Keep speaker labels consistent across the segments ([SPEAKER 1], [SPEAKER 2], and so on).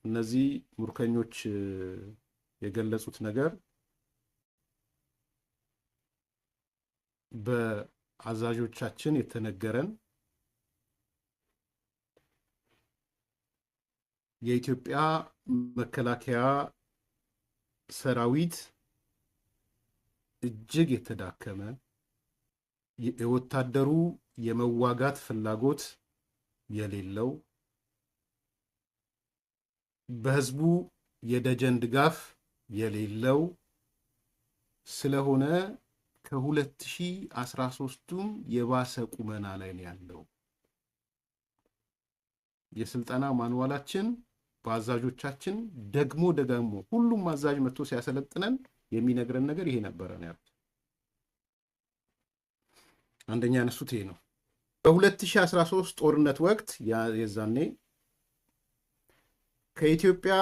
[SPEAKER 1] እነዚህ ሙርከኞች የገለጹት ነገር በአዛዦቻችን የተነገረን የኢትዮጵያ መከላከያ ሰራዊት እጅግ የተዳከመ የወታደሩ የመዋጋት ፍላጎት የሌለው በህዝቡ የደጀን ድጋፍ የሌለው ስለሆነ ከ2013ቱም የባሰ ቁመና ላይ ነው ያለው። የስልጠና ማንዋላችን በአዛዦቻችን ደግሞ ሁሉም አዛዥ መጥቶ ሲያሰለጥነን የሚነግረን ነገር ይሄ ነበር ነው ያሉት። አንደኛ ያነሱት ይሄ ነው። በ2013 ጦርነት ወቅት የዛኔ ከኢትዮጵያ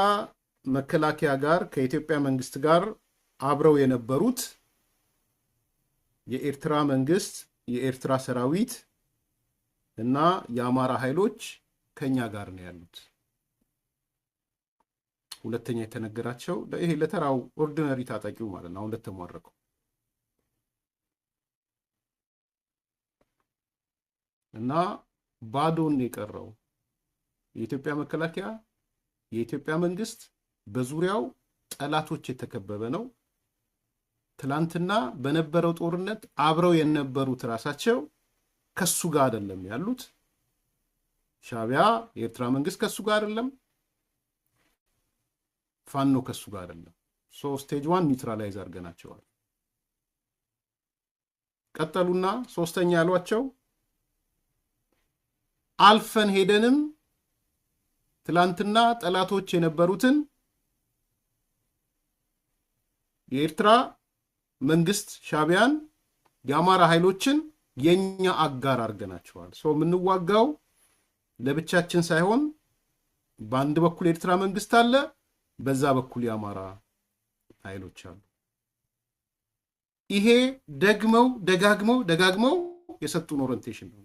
[SPEAKER 1] መከላከያ ጋር ከኢትዮጵያ መንግስት ጋር አብረው የነበሩት የኤርትራ መንግስት የኤርትራ ሰራዊት እና የአማራ ኃይሎች ከኛ ጋር ነው ያሉት። ሁለተኛ የተነገራቸው ይሄ ለተራው ኦርዲነሪ ታጣቂው ማለት ነው፣ አሁን ለተሟረቀው እና ባዶን የቀረው የኢትዮጵያ መከላከያ የኢትዮጵያ መንግስት በዙሪያው ጠላቶች የተከበበ ነው። ትላንትና በነበረው ጦርነት አብረው የነበሩት ራሳቸው ከሱ ጋር አይደለም ያሉት። ሻቢያ የኤርትራ መንግስት ከሱ ጋር አይደለም፣ ፋኖ ከሱ ጋር አይደለም። ስቴጅ 1 ኒውትራላይዝ አድርገናቸዋል። ቀጠሉና ሶስተኛ ያሏቸው አልፈን ሄደንም ትላንትና ጠላቶች የነበሩትን የኤርትራ መንግስት ሻቢያን የአማራ ኃይሎችን የኛ አጋር አድርገናቸዋል። የምንዋጋው ለብቻችን ሳይሆን በአንድ በኩል የኤርትራ መንግስት አለ፣ በዛ በኩል የአማራ ኃይሎች አሉ። ይሄ ደጋግመው የሰጡን ኦሪንቴሽን ነው።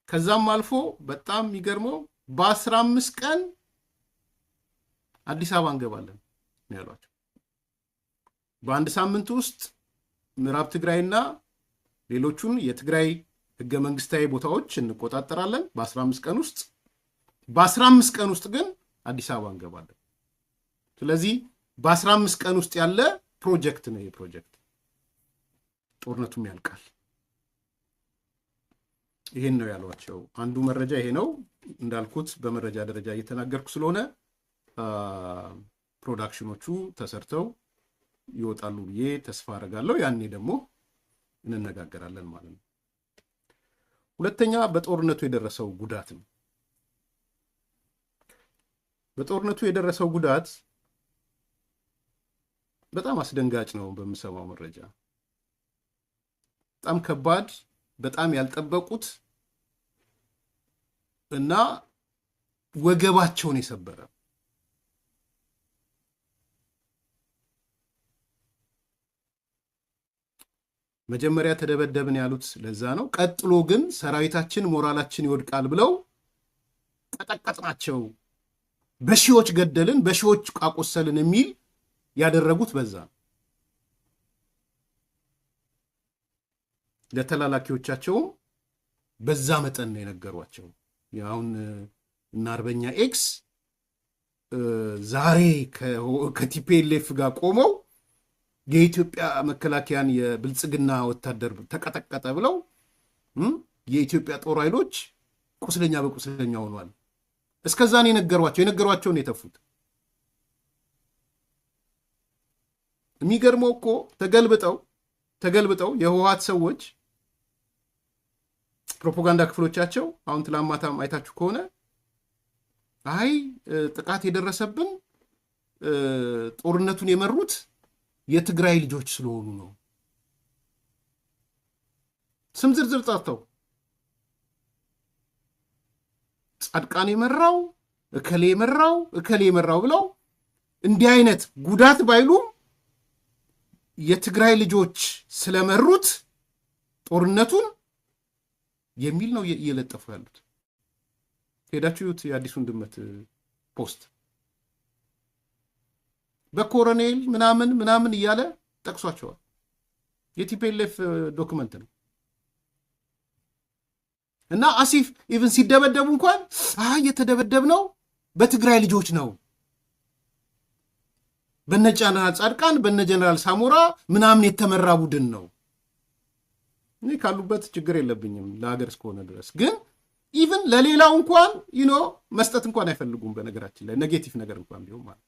[SPEAKER 1] ከዛም አልፎ በጣም የሚገርመው በ15 ቀን አዲስ አበባ እንገባለን ነው ያሏቸው። በአንድ ሳምንት ውስጥ ምዕራብ ትግራይና ሌሎቹን የትግራይ ህገ መንግስታዊ ቦታዎች እንቆጣጠራለን በ15 ቀን ውስጥ። በ15 ቀን ውስጥ ግን አዲስ አበባ እንገባለን። ስለዚህ በ15 ቀን ውስጥ ያለ ፕሮጀክት ነው። የፕሮጀክት ጦርነቱም ያልቃል። ይሄን ነው ያሏቸው። አንዱ መረጃ ይሄ ነው። እንዳልኩት በመረጃ ደረጃ እየተናገርኩ ስለሆነ ፕሮዳክሽኖቹ ተሰርተው ይወጣሉ ብዬ ተስፋ አደርጋለሁ። ያኔ ደግሞ እንነጋገራለን ማለት ነው። ሁለተኛ በጦርነቱ የደረሰው ጉዳት ነው። በጦርነቱ የደረሰው ጉዳት በጣም አስደንጋጭ ነው። በምሰማው መረጃ በጣም ከባድ፣ በጣም ያልጠበቁት እና ወገባቸውን የሰበረ መጀመሪያ ተደበደብን ያሉት ለዛ ነው። ቀጥሎ ግን ሰራዊታችን ሞራላችን ይወድቃል ብለው ቀጠቀጥናቸው፣ በሺዎች ገደልን፣ በሺዎች አቆሰልን የሚል ያደረጉት በዛ ነው። ለተላላኪዎቻቸውም በዛ መጠን ነው የነገሯቸው። አሁን እና አርበኛ ኤክስ ዛሬ ከቲፒኤልኤፍ ጋር ቆመው የኢትዮጵያ መከላከያን የብልጽግና ወታደር ተቀጠቀጠ ብለው የኢትዮጵያ ጦር ኃይሎች ቁስለኛ በቁስለኛ ሆኗል። እስከዛን የነገሯቸውን የተፉት። የሚገርመው እኮ ተገልብጠው የህወሓት ሰዎች ፕሮፓጋንዳ ክፍሎቻቸው አሁን ትላማታም አይታችሁ ከሆነ አይ ጥቃት የደረሰብን ጦርነቱን የመሩት የትግራይ ልጆች ስለሆኑ ነው። ስም ዝርዝር ጠርተው ጻድቃን የመራው እከሌ የመራው ብለው እንዲህ አይነት ጉዳት ባይሉም የትግራይ ልጆች ስለመሩት ጦርነቱን የሚል ነው እየለጠፉ ያሉት። ሄዳችሁት የአዲሱን ድመት ፖስት በኮሎኔል ምናምን ምናምን እያለ ጠቅሷቸዋል። የቲፒኤልኤፍ ዶክመንት ነው። እና አሲፍ ኢቭን ሲደበደቡ እንኳን የተደበደብ ነው በትግራይ ልጆች ነው፣ በነ ጀነራል ጻድቃን በነ ጀነራል ሳሞራ ምናምን የተመራ ቡድን ነው። እኔ ካሉበት ችግር የለብኝም ለሀገር እስከሆነ ድረስ። ግን ኢቭን ለሌላው እንኳን መስጠት እንኳን አይፈልጉም። በነገራችን ላይ ኔጌቲቭ ነገር እንኳን ቢሆን ማለት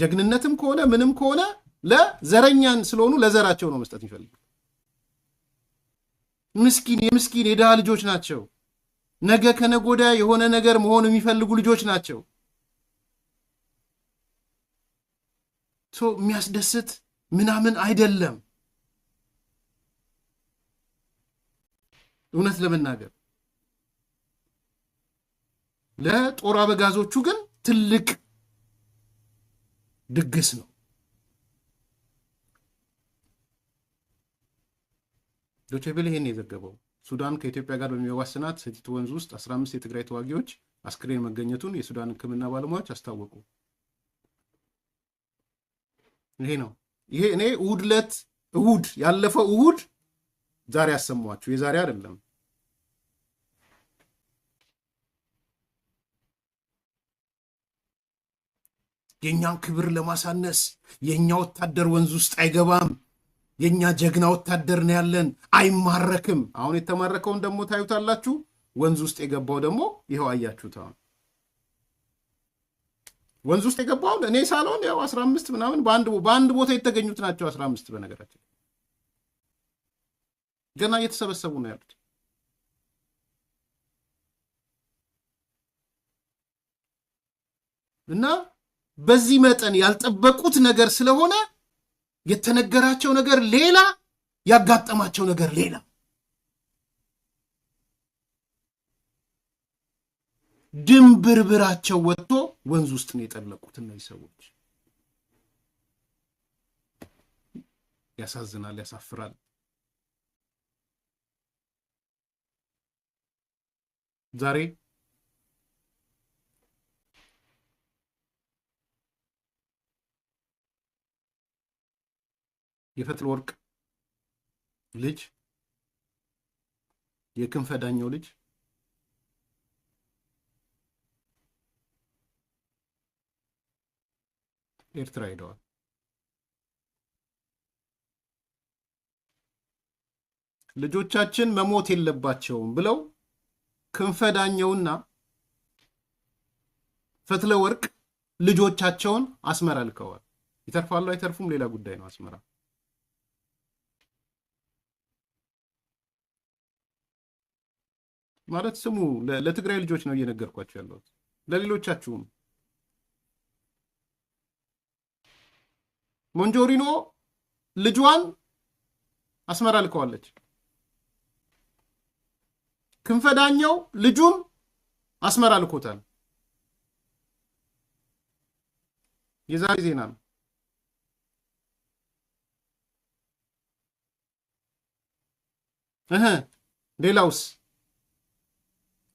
[SPEAKER 1] ጀግንነትም ከሆነ ምንም ከሆነ ለዘረኛን ስለሆኑ ለዘራቸው ነው መስጠት የሚፈልጉ። የምስኪን የድሃ ልጆች ናቸው። ነገ ከነጎዳ የሆነ ነገር መሆን የሚፈልጉ ልጆች ናቸው። የሚያስደስት ምናምን አይደለም። እውነት ለመናገር ለጦር አበጋዞቹ ግን ትልቅ ድግስ ነው። ዶቼ ቬለ ይሄን የዘገበው ሱዳን ከኢትዮጵያ ጋር በሚዋስናት ሰቲት ወንዝ ውስጥ 15 የትግራይ ተዋጊዎች አስክሬን መገኘቱን የሱዳን ሕክምና ባለሙያዎች አስታወቁ። ይሄ ነው። ይሄ እኔ እሁድ ያለፈው እሁድ ዛሬ ያሰማችሁ፣ የዛሬ አይደለም። የኛን ክብር ለማሳነስ የኛ ወታደር ወንዝ ውስጥ አይገባም፣ የኛ ጀግና ወታደር ነው ያለን፣ አይማረክም። አሁን የተማረከውን ደግሞ ታዩታላችሁ። ወንዝ ውስጥ የገባው ደግሞ ይኸው አያችሁት። አሁን ወንዝ ውስጥ የገባው እኔ ሳልሆን ያው 15 ምናምን በአንድ ቦታ የተገኙት ናቸው። 15 በነገራችን ገና እየተሰበሰቡ ነው ያሉት። እና በዚህ መጠን ያልጠበቁት ነገር ስለሆነ የተነገራቸው ነገር ሌላ፣ ያጋጠማቸው ነገር ሌላ። ድንብርብራቸው ወጥቶ ወንዝ ውስጥ ነው የጠለቁት እነዚህ ሰዎች። ያሳዝናል፣ ያሳፍራል። ዛሬ የፈትለ ወርቅ ልጅ የክንፈ ዳኘው ልጅ ኤርትራ ሄደዋል። ልጆቻችን መሞት የለባቸውም ብለው ክንፈ ዳኘውና ፈትለ ወርቅ ልጆቻቸውን አስመራ ልከዋል። ይተርፋሉ አይተርፉም ሌላ ጉዳይ ነው። አስመራ ማለት ስሙ፣ ለትግራይ ልጆች ነው እየነገርኳቸው ያለሁት፣ ለሌሎቻችሁም። ሞንጆሪኖ ልጇን አስመራ ልከዋለች። ክንፈ ዳኘው ልጁን አስመራ ልኮታል። የዛሬ ዜና ነው። ሌላውስ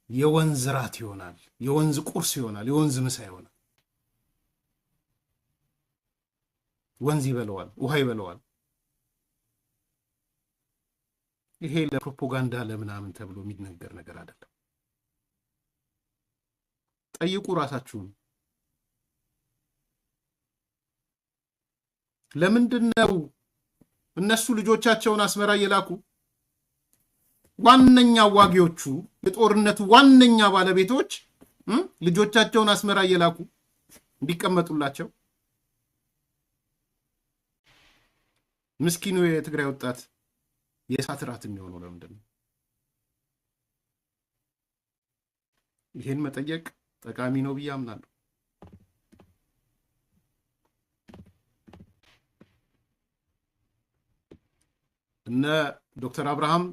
[SPEAKER 1] የወንዝ ራት ይሆናል፣ የወንዝ ቁርስ ይሆናል፣ የወንዝ ምሳ ይሆናል። ወንዝ ይበለዋል፣ ውሃ ይበለዋል። ይሄ ለፕሮፓጋንዳ ለምናምን ተብሎ የሚነገር ነገር አይደለም። ጠይቁ ራሳችሁን። ለምንድነው እነሱ ልጆቻቸውን አስመራ እየላኩ ዋነኛ ዋጊዎቹ የጦርነቱ ዋነኛ ባለቤቶች ልጆቻቸውን አስመራ እየላኩ እንዲቀመጡላቸው? ምስኪኑ የትግራይ ወጣት የእሳት ራት የሚሆነው ለምንድን ነው? ይህን መጠየቅ ጠቃሚ ነው ብዬ አምናለሁ። እነ ዶክተር አብርሃም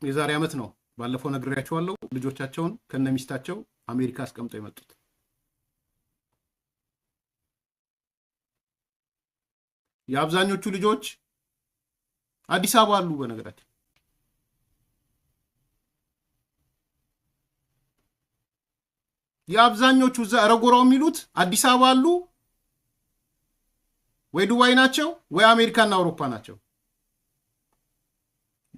[SPEAKER 1] የዛሬ ዓመት ነው ባለፈው ነግሬያቸዋለሁ፣ ልጆቻቸውን ከነሚስታቸው አሜሪካ አስቀምጠው የመጡት። የአብዛኞቹ ልጆች አዲስ አበባ አሉ። በነገራችን የአብዛኞቹ እዛ ረጎራው የሚሉት አዲስ አበባ አሉ ወይ ዱባይ ናቸው ወይ አሜሪካና አውሮፓ ናቸው።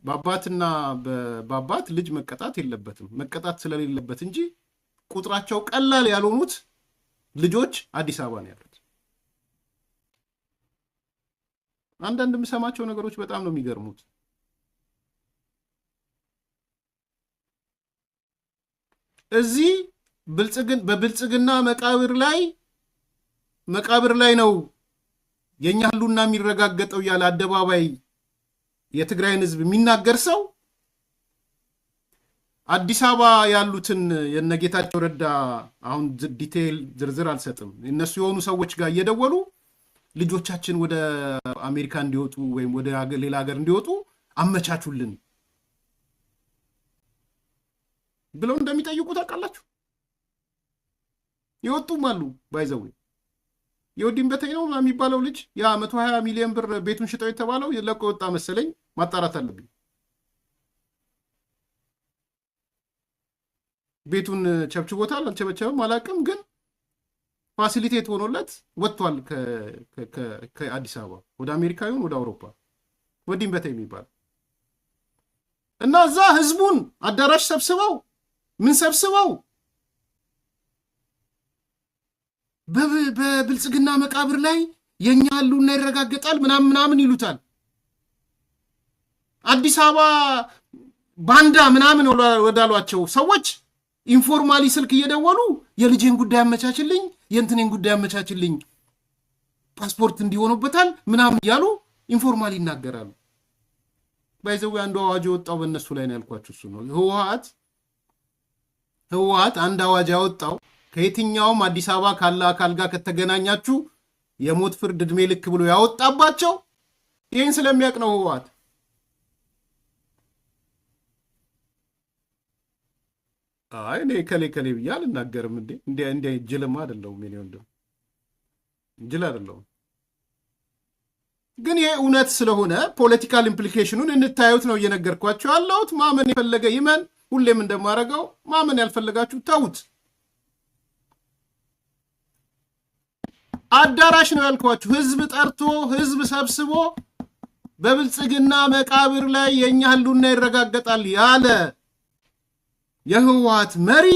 [SPEAKER 1] በአባት ልጅ መቀጣት የለበትም፣ መቀጣት ስለሌለበት እንጂ ቁጥራቸው ቀላል ያልሆኑት ልጆች አዲስ አበባ ነው ያሉት። አንዳንድ የምሰማቸው ነገሮች በጣም ነው የሚገርሙት። እዚህ በብልጽግና መቃብር ላይ ነው የኛ ህሉና የሚረጋገጠው ያለ አደባባይ የትግራይን ህዝብ የሚናገር ሰው አዲስ አበባ ያሉትን የነጌታቸው ረዳ አሁን ዲቴል ዝርዝር አልሰጥም፣ እነሱ የሆኑ ሰዎች ጋር እየደወሉ ልጆቻችን ወደ አሜሪካ እንዲወጡ ወይም ወደ ሌላ ሀገር እንዲወጡ አመቻቹልን ብለው እንደሚጠይቁ ታውቃላችሁ። ይወጡም አሉ። ባይዘው የወዲም በተይ ነው የሚባለው ልጅ ያ 120 ሚሊዮን ብር ቤቱን ሽጠው የተባለው ለቆ ወጣ መሰለኝ። ማጣራት አለብኝ። ቤቱን ቸብችቦታል አልቸበቸበም አላውቅም፣ ግን ፋሲሊቴት ሆኖለት ወጥቷል ከአዲስ አበባ ወደ አሜሪካ ይሁን ወደ አውሮፓ። ወዲም በተይ የሚባል እና እዛ ህዝቡን አዳራሽ ሰብስበው በብልጽግና መቃብር ላይ የኛ ህልውና ይረጋገጣል ምናምን ይሉታል። አዲስ አበባ ባንዳ ምናምን ወዳሏቸው ሰዎች ኢንፎርማሊ ስልክ እየደወሉ የልጄን ጉዳይ አመቻችልኝ፣ የእንትኔን ጉዳይ አመቻችልኝ፣ ፓስፖርት እንዲሆኑበታል ምናምን እያሉ ኢንፎርማሊ ይናገራሉ። ባይዘው አንዱ አዋጅ የወጣው በእነሱ ላይ ነው ያልኳችሁ እሱ ነው። ህወሓት አንድ አዋጅ ያወጣው ከየትኛውም አዲስ አበባ ካለ አካል ጋር ከተገናኛችሁ የሞት ፍርድ እድሜ ልክ ብሎ ያወጣባቸው ይህን ስለሚያውቅ ነው። ህወሓት እኔ ከሌ ብዬ አልናገርም። እንደ ጅልማ አይደለሁም። እኔ ወንድም ጅል አይደለሁም። ግን ይሄ እውነት ስለሆነ ፖለቲካል ኢምፕሊኬሽኑን እንታዩት ነው እየነገርኳቸው ያለሁት። ማመን የፈለገ ይመን። ሁሌም እንደማረገው ማመን ያልፈለጋችሁ ተውት። አዳራሽ ነው ያልኳችሁ። ህዝብ ጠርቶ ህዝብ ሰብስቦ በብልጽግና መቃብር ላይ የኛ ህልውና ይረጋገጣል ያለ የህወሓት መሪ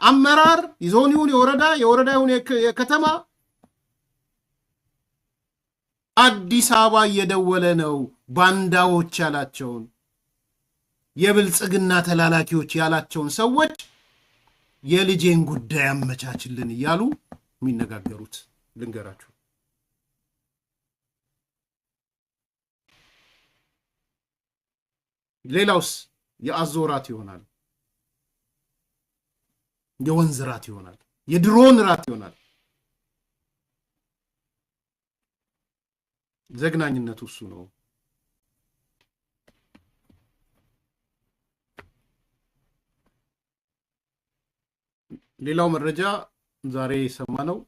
[SPEAKER 1] አመራር ይዞን ይሁን የወረዳ ይሁን የከተማ አዲስ አበባ እየደወለ ነው ባንዳዎች ያላቸውን የብልጽግና ተላላኪዎች ያላቸውን ሰዎች የልጄን ጉዳይ አመቻችልን እያሉ የሚነጋገሩት ልንገራችሁ። ሌላውስ የአዞ ራት ይሆናል፣ የወንዝ ራት ይሆናል፣ የድሮን ራት ይሆናል። ዘግናኝነቱ እሱ ነው። ሌላው መረጃ ዛሬ የሰማነው